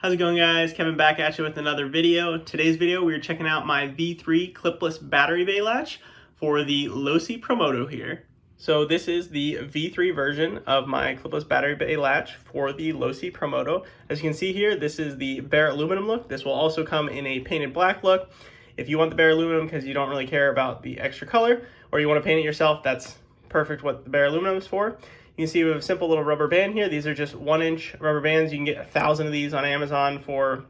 How's it going, guys? Kevin back at you with another video. Today's video, we're checking out my V3 clipless battery bay latch for the Losi Promoto here. So this is the V3 version of my clipless battery bay latch for the Losi Promoto. As you can see here, this is the bare aluminum look. This will also come in a painted black look. If you want the bare aluminum because you don't really care about the extra color, or you want to paint it yourself, that's perfect what the bare aluminum is for. You can see we have a simple little rubber band here. These are just 1-inch rubber bands. You can get 1,000 of these on Amazon for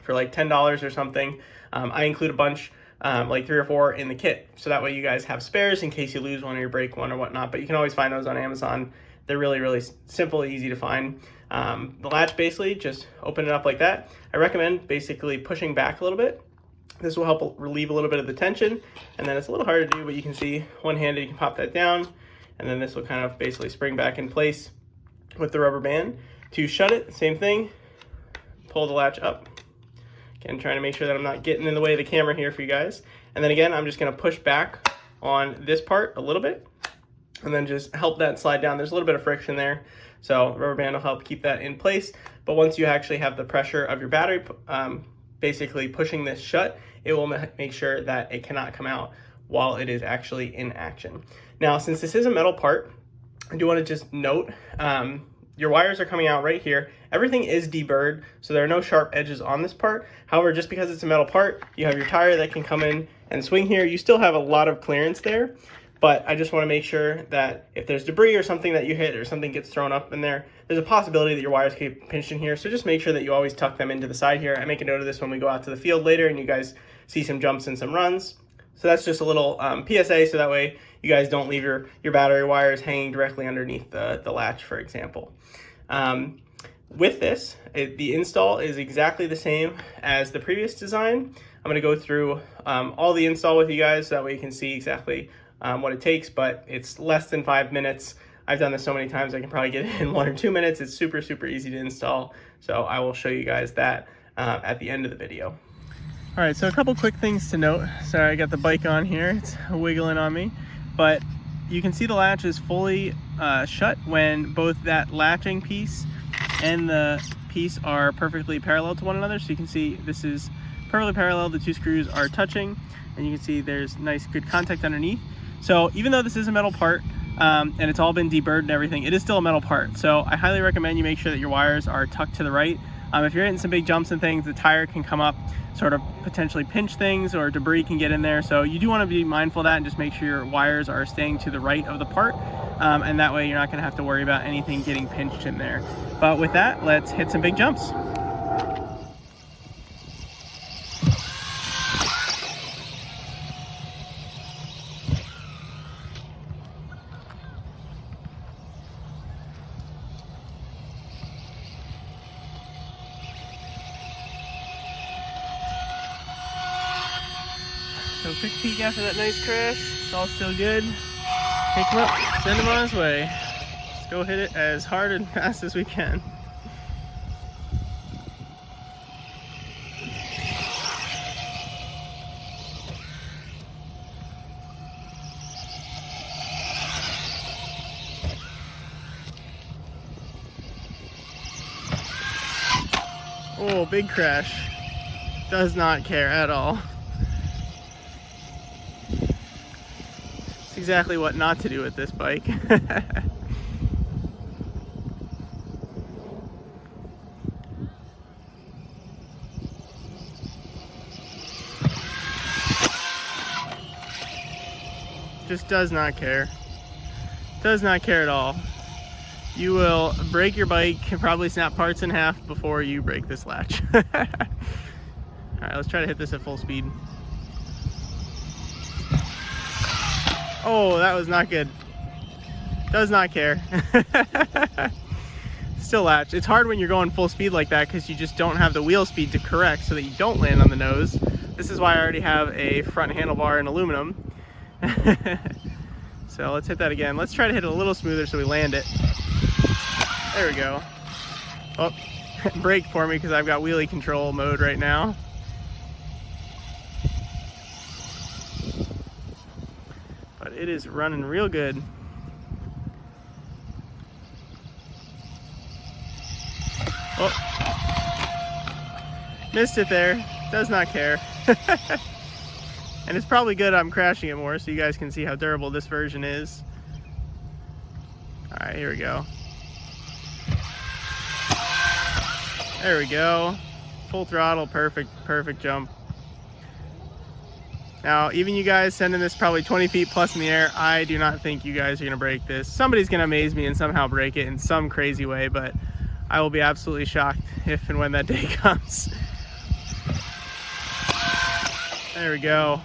like $10 or something. I include a bunch, like 3 or 4 in the kit. So that way you guys have spares in case you lose one or you break one or whatnot. But you can always find those on Amazon. They're really, really simple, easy to find. The latch, basically, just open it up like that. I recommend basically pushing back a little bit. This will help relieve a little bit of the tension. And then it's a little hard to do, but you can see one-handed, you can pop that down. And then this will kind of basically spring back in place with the rubber band. To shut it, same thing, pull the latch up. Again, trying to make sure that I'm not getting in the way of the camera here for you guys. And then again, I'm just gonna push back on this part a little bit and then just help that slide down. There's a little bit of friction there, so rubber band will help keep that in place. But once you actually have the pressure of your battery basically pushing this shut, it will make sure that it cannot come out while it is actually in action. Now, since this is a metal part, I do want to just note, your wires are coming out right here. Everything is deburred, so there are no sharp edges on this part. However, just because it's a metal part, you have your tire that can come in and swing here. You still have a lot of clearance there, but I just want to make sure that if there's debris or something that you hit or something gets thrown up in there, there's a possibility that your wires can get pinched in here. So just make sure that you always tuck them into the side here. I make a note of this when we go out to the field later and you guys see some jumps and some runs. So that's just a little PSA, so that way you guys don't leave your battery wires hanging directly underneath the latch, for example. With this, the install is exactly the same as the previous design. I'm going to go through all the install with you guys, so that way you can see exactly what it takes, but it's less than 5 minutes. I've done this so many times, I can probably get it in 1 or 2 minutes. It's super, super easy to install, so I will show you guys that at the end of the video. All right, so a couple quick things to note. Sorry, I got the bike on here. It's wiggling on me. But you can see the latch is fully shut when both that latching piece and the piece are perfectly parallel to one another. So you can see this is perfectly parallel. The 2 screws are touching, and you can see there's nice, good contact underneath. So even though this is a metal part, and it's all been deburred and everything, it is still a metal part. So I highly recommend you make sure that your wires are tucked to the right. If you're hitting some big jumps and things, the tire can come up, sort of potentially pinch things, or debris can get in there. So you do want to be mindful of that and just make sure your wires are staying to the right of the part. And that way you're not going to have to worry about anything getting pinched in there. But with that, let's hit some big jumps. So quick peek after that nice crash. It's all still good. Pick him up, send him on his way. Let's go hit it as hard and fast as we can. Oh, big crash. Does not care at all. Exactly what not to do with this bike. Just does not care. Does not care at all. You will break your bike and probably snap parts in half before you break this latch. Alright, let's try to hit this at full speed. Oh, that was not good. Does not care. Still latch. It's hard when you're going full speed like that because you just don't have the wheel speed to correct so that you don't land on the nose. This is why I already have a front handlebar in aluminum. So let's hit that again. Let's try to hit it a little smoother so we land it. There we go. Oh, brake for me because I've got wheelie control mode right now. But it is running real good. Oh, Missed it there. Does not care. And it's probably good I'm crashing it more so you guys can see how durable this version is. Alright, here we go. There we go. Full throttle, perfect jump. Now, even you guys sending this probably 20 feet plus in the air, I do not think you guys are gonna break this. Somebody's gonna amaze me and somehow break it in some crazy way, but I will be absolutely shocked if and when that day comes. There we go.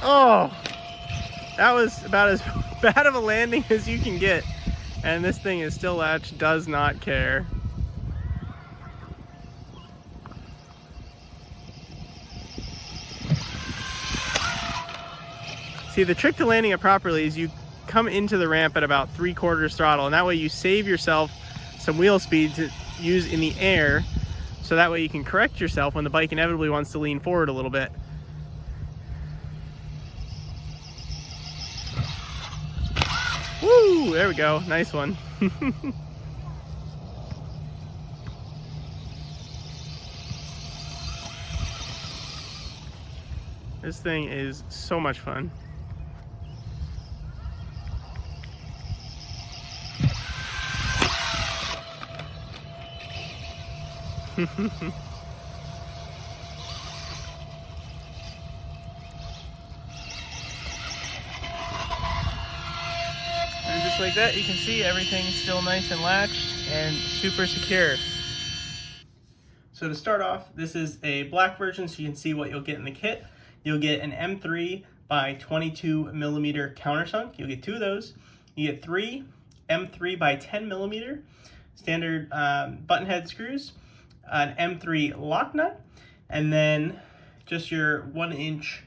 Oh, that was about as bad of a landing as you can get. And this thing is still Latch, does not care. See, the trick to landing it properly is you come into the ramp at about 3/4 throttle, and that way you save yourself some wheel speed to use in the air, so that way you can correct yourself when the bike inevitably wants to lean forward a little bit. Woo! There we go. Nice one. This thing is so much fun. And just like that, you can see everything's still nice and latched and super secure. So to start off, this is a black version, so you can see what you'll get in the kit. You'll get an M3 by 22 millimeter countersunk. You'll get 2 of those. You get 3 M3 by 10 millimeter standard button head screws, an M3 lock nut, and then just your 1-inch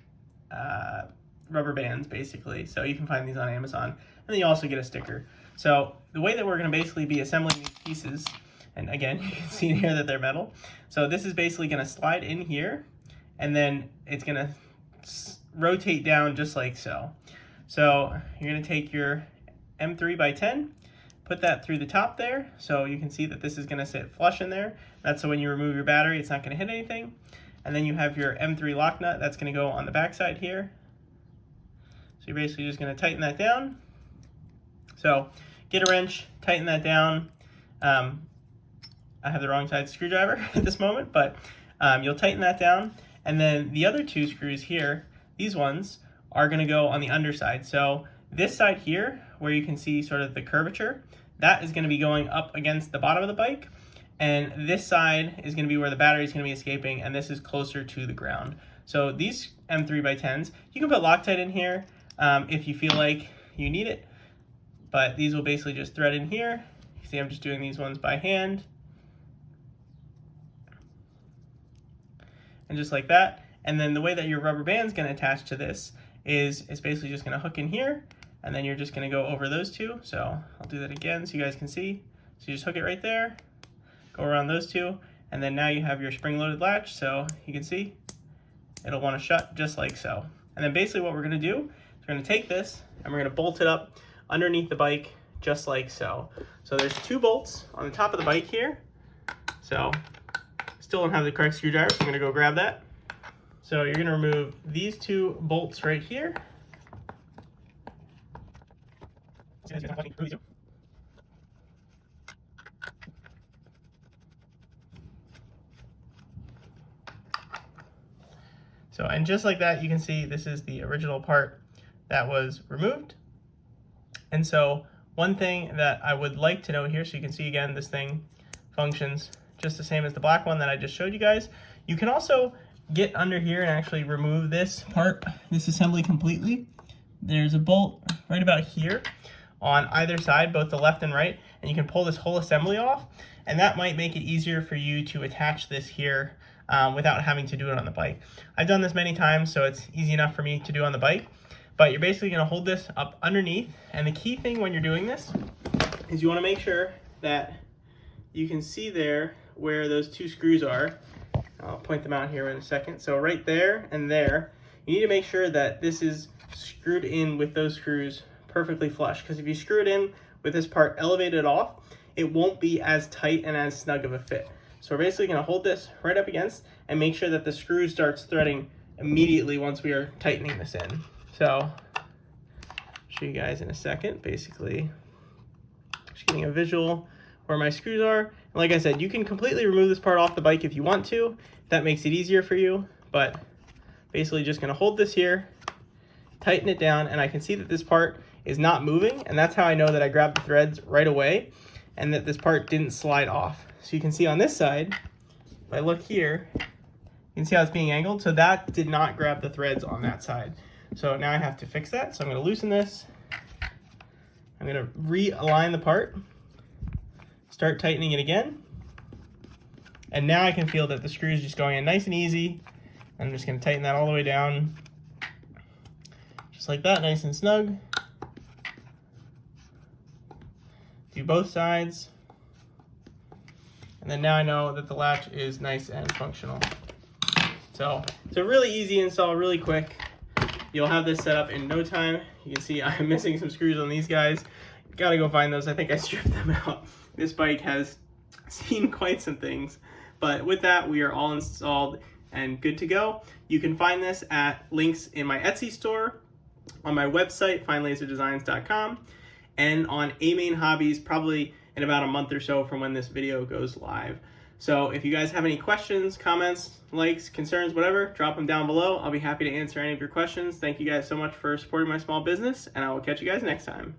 rubber bands, basically. So you can find these on Amazon. And then you also get a sticker. So the way that we're going to basically be assembling these pieces, and again, you can see here that they're metal. So this is basically going to slide in here, and then it's going to rotate down just like so. So you're going to take your M3 by 10, put that through the top there, so you can see that this is going to sit flush in there. That's so when you remove your battery, it's not going to hit anything. And then you have your M3 lock nut that's going to go on the back side here. So you're basically just going to tighten that down. So get a wrench, tighten that down. I have the wrong side screwdriver at this moment, but you'll tighten that down. And then the other 2 screws here, these ones, are going to go on the underside. So this side here, where you can see sort of the curvature, that is going to be going up against the bottom of the bike. And this side is going to be where the battery is going to be escaping, and this is closer to the ground. So these M3 by 10s, you can put Loctite in here if you feel like you need it. But these will basically just thread in here. You see I'm just doing these ones by hand. And just like that. And then the way that your rubber band is going to attach to this is it's basically just going to hook in here, and then you're just going to go over those 2. So I'll do that again so you guys can see. So you just hook it right there, go around those 2, and then now you have your spring-loaded latch. So you can see it'll want to shut just like so. And then basically what we're going to do is we're going to take this and we're going to bolt it up underneath the bike just like so. So there's 2 bolts on the top of the bike here. So still don't have the correct screwdriver, so I'm going to go grab that. So you're going to remove these 2 bolts right here. So, and just like that, you can see this is the original part that was removed. And so one thing that I would like to know here, so you can see again, this thing functions just the same as the black one that I just showed you guys. You can also get under here and actually remove this part, this assembly completely. There's a bolt right about here on either side, both the left and right, and you can pull this whole assembly off, and that might make it easier for you to attach this here without having to do it on the bike. I've done this many times, so it's easy enough for me to do on the bike. But you're basically going to hold this up underneath, and the key thing when you're doing this is you want to make sure that you can see there where those 2 screws are. I'll point them out here in a second. So right there and there, you need to make sure that this is screwed in with those screws perfectly flush, because if you screw it in with this part elevated off, it won't be as tight and as snug of a fit. So we're basically going to hold this right up against and make sure that the screw starts threading immediately once we are tightening this in. So I'll show you guys in a second. Basically just getting a visual where my screws are. And like I said, you can completely remove this part off the bike if you want to, if that makes it easier for you, but basically just going to hold this here, tighten it down, and I can see that this part is not moving, and that's how I know that I grabbed the threads right away and that this part didn't slide off. So you can see on this side, if I look here, you can see how it's being angled. So that did not grab the threads on that side. So now I have to fix that. So I'm going to loosen this. I'm going to realign the part, start tightening it again. And now I can feel that the screw is just going in nice and easy. I'm just going to tighten that all the way down. Just like that, nice and snug. Do both sides. And then now I know that the latch is nice and functional. So it's a really easy install, really quick. You'll have this set up in no time. You can see I'm missing some screws on these guys. Gotta go find those. I think I stripped them out. This bike has seen quite some things. But with that, we are all installed and good to go. You can find this at links in my Etsy store, on my website, finelaserdesigns.com, and on A-Main Hobbies, probably in about a month or so from when this video goes live. So if you guys have any questions, comments, likes, concerns, whatever, drop them down below. I'll be happy to answer any of your questions. Thank you guys so much for supporting my small business, and I will catch you guys next time.